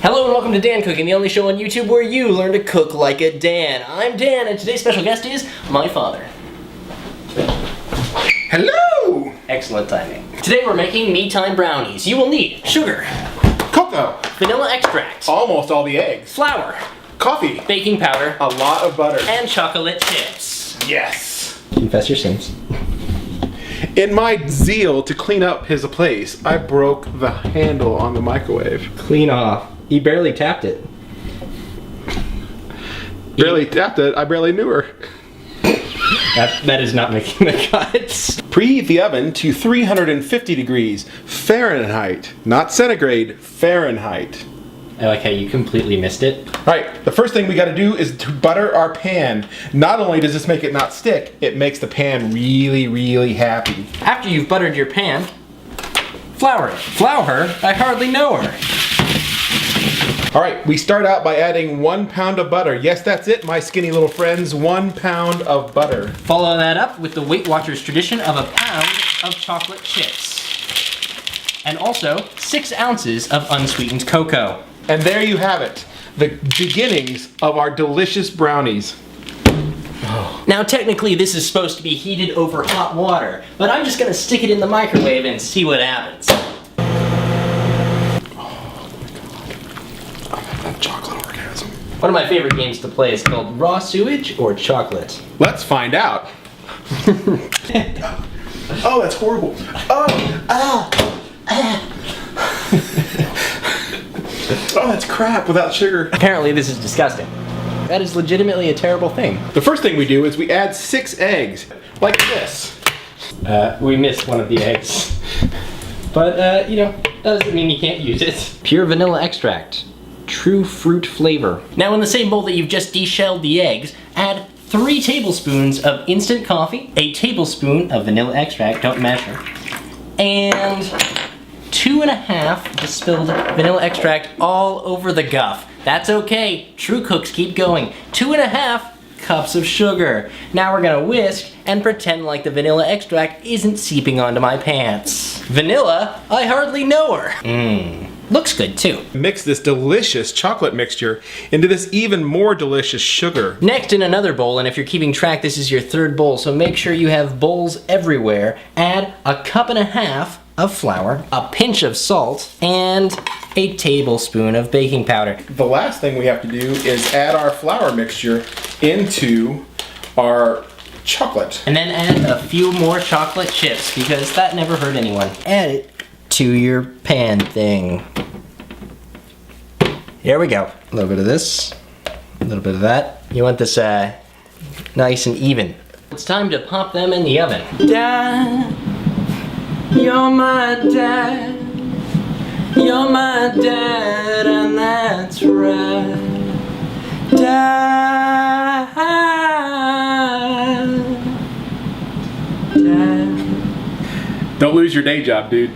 Hello and welcome to Dan Cooking, the only show on YouTube where you learn to cook like a Dan. I'm Dan and today's special guest is my father. Hello! Excellent timing. Today we're making me time brownies. You will need sugar, Cocoa, vanilla extract, almost all the eggs, flour, coffee, baking powder, a lot of butter, and chocolate chips. yes! Confess your sins. In my zeal to clean up his place, I broke the handle on the microwave. Clean off. He barely tapped it. Barely tapped it, I barely knew her. That is not making the cuts. Preheat the oven to 350 degrees Fahrenheit, not centigrade, Fahrenheit. I like how you completely missed it. Alright, the first thing we gotta do is to butter our pan. Not only does this make it not stick, it makes the pan really, really happy. After you've buttered your pan, flour it. Flour her? I hardly know her. Alright, we start out by adding 1 pound of butter. Yes, that's it, my skinny little friends, 1 pound of butter. Follow that up with the Weight Watchers tradition of 1 pound of chocolate chips. And also 6 ounces of unsweetened cocoa. And there you have it, the beginnings of our delicious brownies. Now technically this is supposed to be heated over hot water, but I'm just gonna stick it in the microwave and see what happens. Chocolate orgasm. One of my favorite games to play is called Raw Sewage or Chocolate. Let's find out. Oh, that's horrible. Oh, that's crap without sugar. Apparently this is disgusting. That is legitimately a terrible thing. The first thing we do is we add 6 eggs, like this. We missed one of the eggs. But, you know, doesn't mean you can't use it. Pure vanilla extract. True fruit flavor. Now in the same bowl that you've just deshelled the eggs, add 3 tablespoons of instant coffee, a tablespoon of vanilla extract, don't measure, and 2.5 distilled vanilla extract all over the guff. That's okay, true cooks keep going. 2.5 cups of sugar. Now we're gonna whisk and pretend like the vanilla extract isn't seeping onto my pants. Vanilla? I hardly know her. Looks good too. Mix this delicious chocolate mixture into this even more delicious sugar. Next, in another bowl, and if you're keeping track, this is your 3rd bowl, so make sure you have bowls everywhere. Add 1.5 cups of flour, a pinch of salt, and a tablespoon of baking powder. The last thing we have to do is add our flour mixture into our chocolate. And then add a few more chocolate chips, because that never hurt anyone. Add it to your pan thing. Here we go. A little bit of this, a little bit of that. You want this nice and even. It's time to pop them in the oven. Dad, you're my dad. You're my dad, and that's right. Dad. Dad. Don't lose your day job, dude.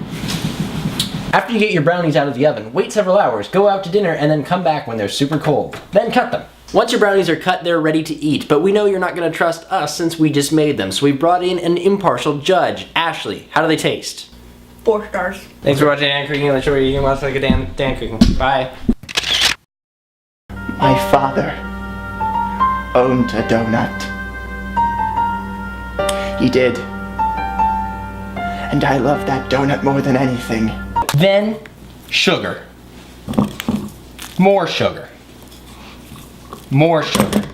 After you get your brownies out of the oven, wait several hours, go out to dinner, and then come back when they're super cold. Then cut them. Once your brownies are cut, they're ready to eat, but we know you're not gonna trust us since we just made them, so we brought in an impartial judge. Ashley, how do they taste? 4 stars. Thanks for watching Dan Cooking. Let's show you can watch like a Dan Cooking. Bye. My father owned a donut. He did. And I love that donut more than anything. Then, sugar. More sugar. More sugar.